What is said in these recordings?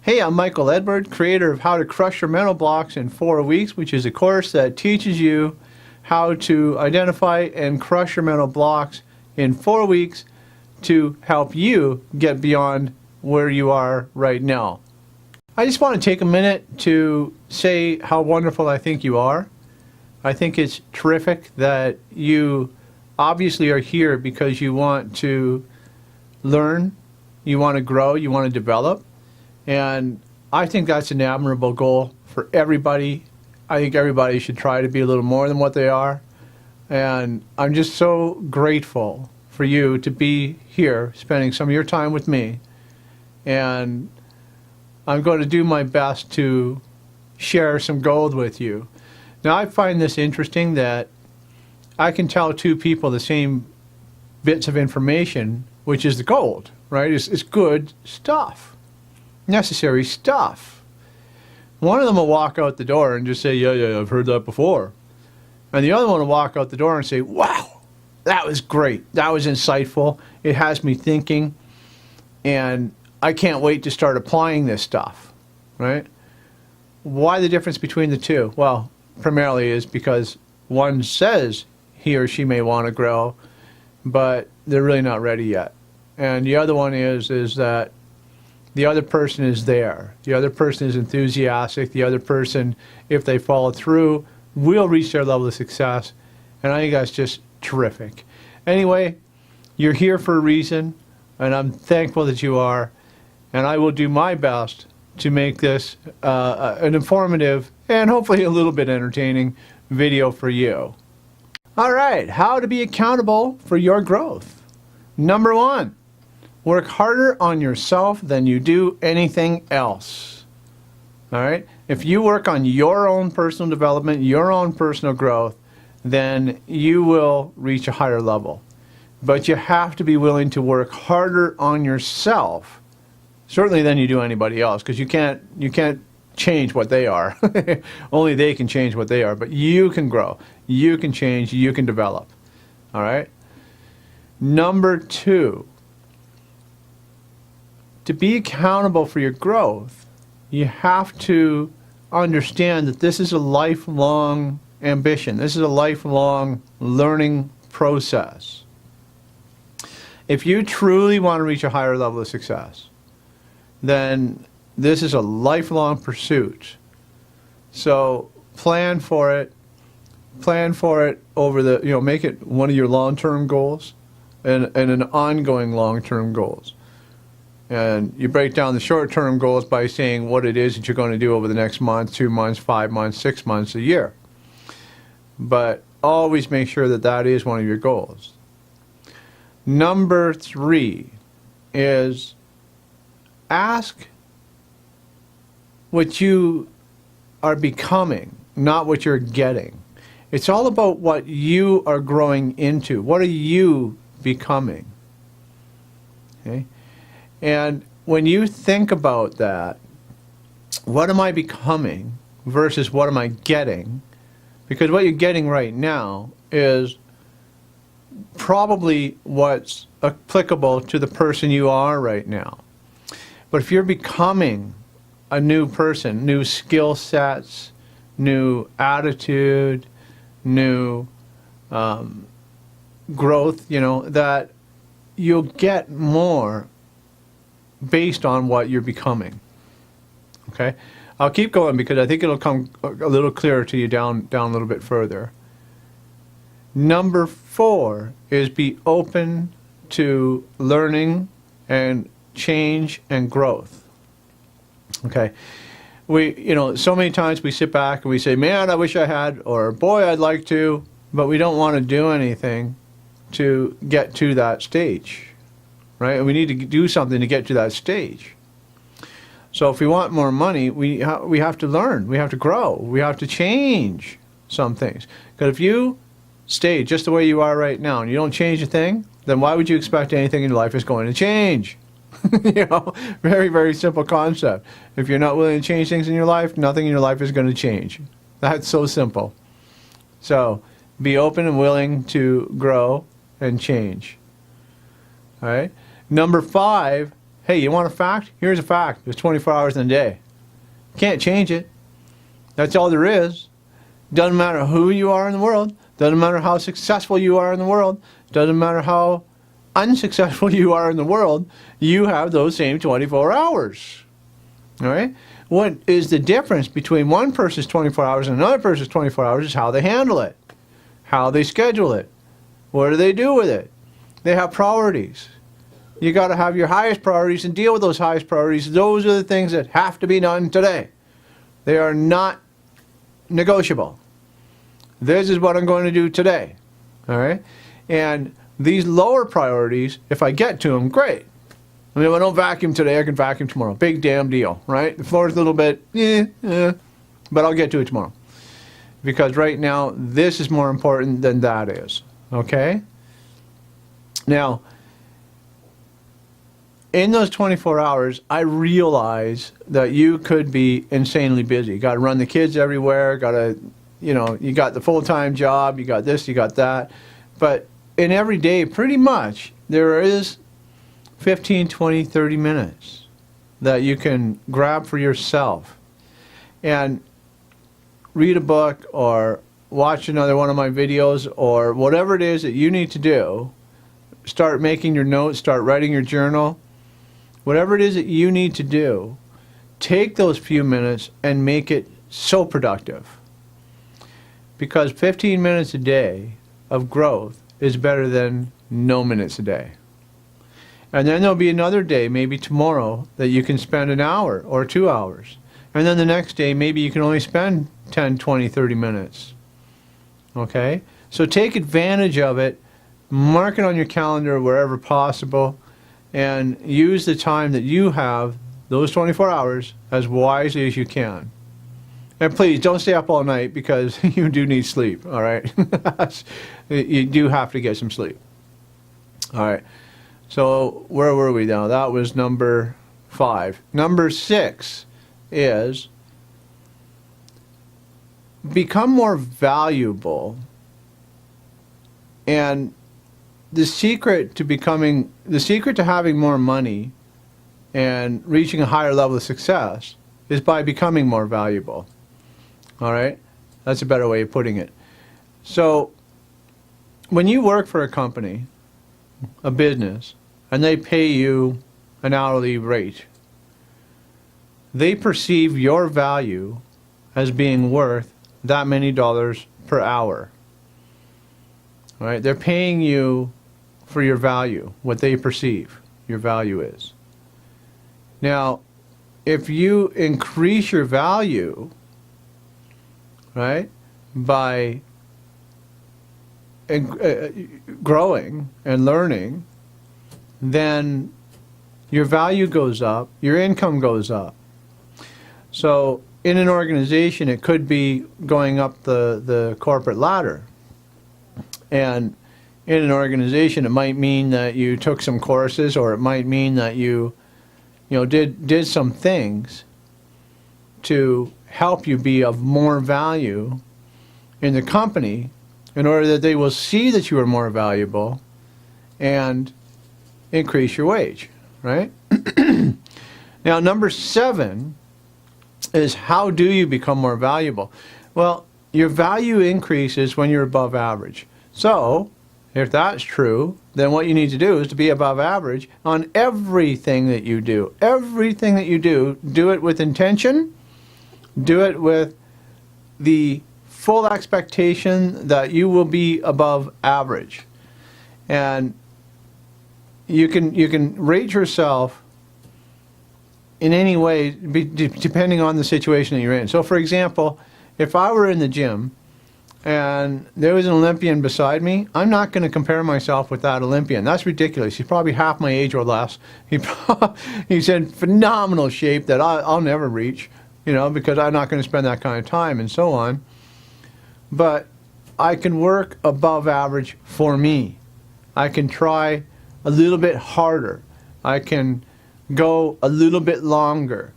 Hey, I'm Michael Edward, creator of How to Crush Your Mental Blocks in 4 Weeks, which is a course that teaches you how to identify and crush your mental blocks in 4 weeks to help you get beyond where you are right now. I just want to take a minute to say how wonderful I think you are. I think it's terrific that you obviously are here because you want to learn, you want to grow, you want to develop. And I think that's an admirable goal for everybody. I think everybody should try to be a little more than what they are. And I'm just so grateful for you to be here, spending some of your time with me. And I'm going to do my best to share some gold with you. Now, I find this interesting that I can tell two people the same bits of information, which is the gold, right? It's good stuff. Necessary stuff. One of them will walk out the door and just say, yeah, I've heard that before. And the other one will walk out the door and say, wow, that was great. That was insightful. It has me thinking. And I can't wait to start applying this stuff, right? Why the difference between the two? Well, primarily is because one says he or she may want to grow, but they're really not ready yet. And the other one is that the other person is there. The other person is enthusiastic. The other person, if they follow through, will reach their level of success. And I think that's just terrific. Anyway, you're here for a reason, and I'm thankful that you are. And I will do my best to make this an informative and hopefully a little bit entertaining video for you. All right, how to be accountable for your growth. Number 1. Work harder on yourself than you do anything else. All right? If you work on your own personal development, your own personal growth, then you will reach a higher level. But you have to be willing to work harder on yourself, certainly than you do anybody else, because you can't change what they are. Only they can change what they are, but you can grow, you can change, you can develop. All right? Number 2. To be accountable for your growth, you have to understand that this is a lifelong ambition. This is a lifelong learning process. If you truly want to reach a higher level of success, then this is a lifelong pursuit. So plan for it. Plan for it over the, make it one of your long-term goals and an ongoing long-term goals. And you break down the short-term goals by saying what it is that you're going to do over the next month, 2 months, 5 months, 6 months, a year. But always make sure that that is one of your goals. Number 3 is ask what you are becoming, not what you're getting. It's all about what you are growing into. What are you becoming? Okay? And when you think about that, what am I becoming versus what am I getting? Because what you're getting right now is probably what's applicable to the person you are right now. But if you're becoming a new person, new skill sets, new attitude, new growth, that you'll get more based on what you're becoming. Okay? I'll keep going because I think it'll come a little clearer to you down a little bit further. Number 4 is be open to learning and change and growth. Okay? So many times we sit back and we say, man, I wish I had, or boy, I'd like to, but we don't want to do anything to get to that stage. Right? And we need to do something to get to that stage. So if we want more money, we have to learn, we have to grow, we have to change some things. Because if you stay just the way you are right now and you don't change a thing, then why would you expect anything in your life is going to change? Very, very simple concept. If you're not willing to change things in your life, nothing in your life is going to change. That's so simple. So be open and willing to grow and change. All right? Number 5, Hey, you want a fact? Here's a fact. There's 24 hours in a day. Can't change it. That's all there is. Doesn't matter who you are in the world. Doesn't matter how successful you are in the world. Doesn't matter how unsuccessful you are in the world. You have those same 24 hours. All right? What is the difference between one person's 24 hours and another person's 24 hours is how they handle it, how they schedule it, what do they do with it. They have priorities. You got to have your highest priorities and deal with those highest priorities. Those are the things that have to be done today. They are not negotiable. This is what I'm going to do today. All right? And these lower priorities, if I get to them, great. I mean, if I don't vacuum today, I can vacuum tomorrow. Big damn deal, right? The floor's a little bit, but I'll get to it tomorrow. Because right now, this is more important than that is, okay? Now, in those 24 hours, I realize that you could be insanely busy. You got to run the kids everywhere, got to, you got the full-time job, you got this, you got that. But in every day, pretty much, there is 15, 20, 30 minutes that you can grab for yourself and read a book or watch another one of my videos or whatever it is that you need to do. Start making your notes, start writing your journal. Whatever it is that you need to do, take those few minutes and make it so productive. Because 15 minutes a day of growth is better than no minutes a day. And then there'll be another day, maybe tomorrow, that you can spend an hour or 2 hours. And then the next day, maybe you can only spend 10, 20, 30 minutes. Okay? So take advantage of it, mark it on your calendar wherever possible, and use the time that you have, those 24 hours, as wisely as you can. And please, don't stay up all night because you do need sleep, all right? You do have to get some sleep. All right. So where were we now? That was number 5. Number 6 is become more valuable. And the secret to having more money and reaching a higher level of success is by becoming more valuable. All right? That's a better way of putting it. So when you work for a company, a business, and they pay you an hourly rate, they perceive your value as being worth that many dollars per hour. All right? They're paying you for your value, what they perceive your value is. Now, if you increase your value, right, by growing and learning, then your value goes up, your income goes up. So in an organization, it could be going up the corporate ladder. And in an organization, it might mean that you took some courses, or it might mean that you did some things to help you be of more value in the company, in order that they will see that you are more valuable and increase your wage, right? Now, number 7 is, how do you become more valuable? Well, your value increases when you're above average. So, if that's true, then what you need to do is to be above average on everything that you do. Everything that you do, do it with intention, do it with the full expectation that you will be above average. And you can rate yourself in any way, depending on the situation that you're in. So, for example, if I were in the gym and there was an Olympian beside me, I'm not going to compare myself with that Olympian. That's ridiculous. He's probably half my age or less. He's in phenomenal shape that I'll never reach, because I'm not going to spend that kind of time and so on. But I can work above average for me. I can try a little bit harder. I can go a little bit longer.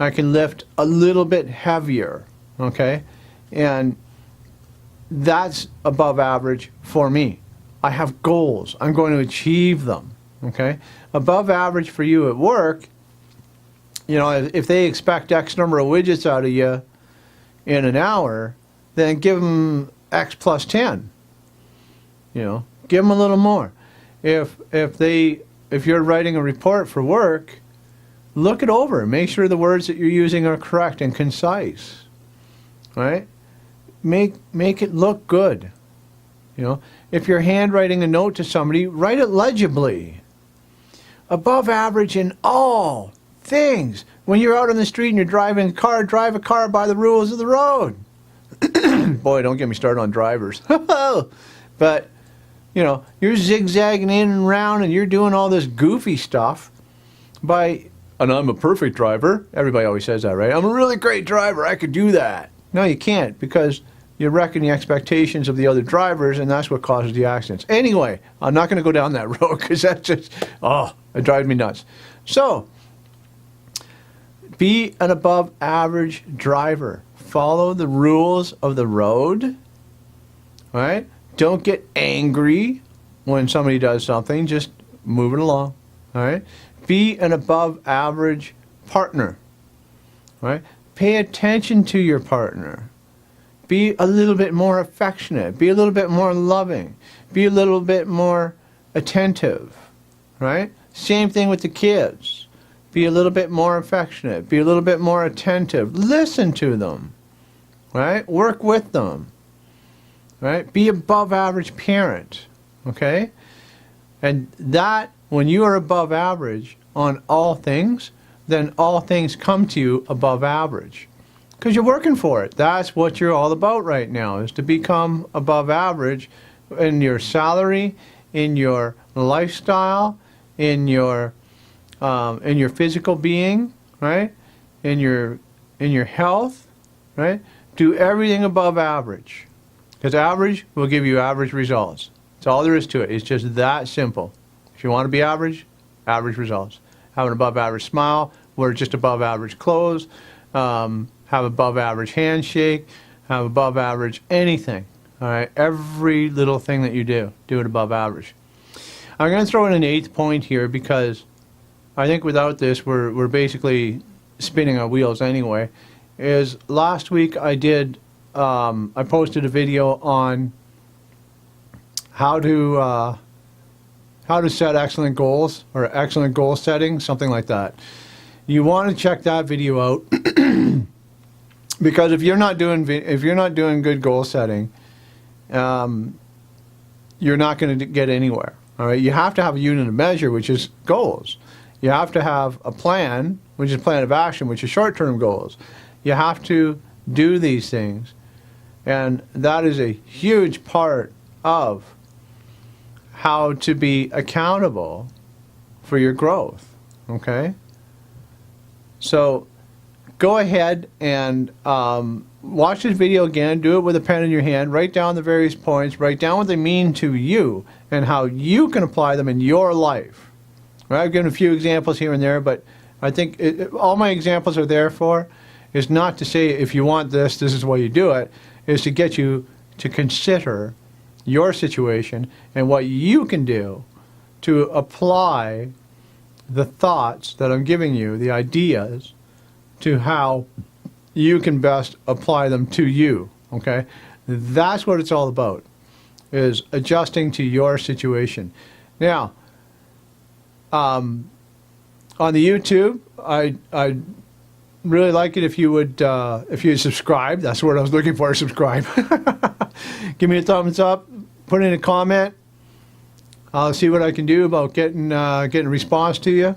I can lift a little bit heavier, okay? And that's above average for me. I have goals. I'm going to achieve them, Okay? Above average for you at work, you know, if they expect X number of widgets out of you in an hour, then give them X plus 10. You know, give them a little more. If you're writing a report for work, look it over. Make sure the words that you're using are correct and concise. Right? Make it look good. You know, if you're handwriting a note to somebody, write it legibly. Above average in all things. When you're out on the street and you're driving a car, drive a car by the rules of the road. Boy, don't get me started on drivers. But, you know, you're zigzagging in and around and you're doing all this goofy stuff and I'm a perfect driver. Everybody always says that, right? I'm a really great driver. I could do that. No, you can't, because you're wrecking the expectations of the other drivers, and that's what causes the accidents. Anyway, I'm not going to go down that road, because that's just, it drives me nuts. So, be an above average driver. Follow the rules of the road. Right? Don't get angry when somebody does something. Just move it along. All right? Be an above average partner. Right? Pay attention to your partner. Be a little bit more affectionate. Be a little bit more loving. Be a little bit more attentive. Right? Same thing with the kids. Be a little bit more affectionate. Be a little bit more attentive. Listen to them. Right? Work with them. Right? Be above average parent. Okay? And that, when you are above average on all things, then all things come to you above average. Because you're working for it. That's what you're all about right now, is to become above average in your salary, in your lifestyle, in your physical being, right? In your health, right? Do everything above average. Because average will give you average results. That's all there is to it. It's just that simple. If you want to be average, average results. Have an above average smile, wear just above average clothes, have above average handshake, have above average anything. All right, every little thing that you do it above average. I'm going to throw in an 8th point here, because I think without this we're basically spinning our wheels anyway. Is last week I posted a video on how to set excellent goals, or excellent goal setting, something like that. You want to check that video out, because if you're not doing good goal setting, you're not going to get anywhere. All right, you have to have a unit of measure, which is goals. You have to have a plan, which is plan of action, which is short-term goals. You have to do these things, and that is a huge part of how to be accountable for your growth. Okay? So go ahead and watch this video again. Do it with a pen in your hand. Write down the various points. Write down what they mean to you and how you can apply them in your life. Right? I've given a few examples here and there, but I think all my examples are there for is not to say if you want this, this is the way you do it. Is to get you to consider your situation and what you can do to apply the thoughts that I'm giving you, the ideas, to how you can best apply them to you. Okay? That's what it's all about, is adjusting to your situation. Now, on the YouTube, I'd really like it if you would subscribe. That's what I was looking for, subscribe. Give me a thumbs up, put in a comment. I'll see what I can do about getting a response to you.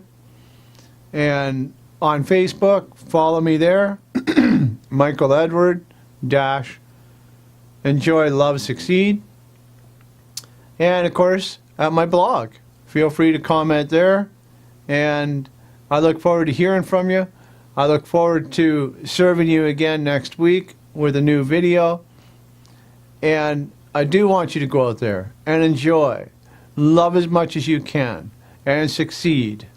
And on Facebook, follow me there, MichaelEdward Enjoy, Love, Succeed. And of course, at my blog. Feel free to comment there. And I look forward to hearing from you. I look forward to serving you again next week with a new video. And I do want you to go out there and enjoy. Love as much as you can and succeed.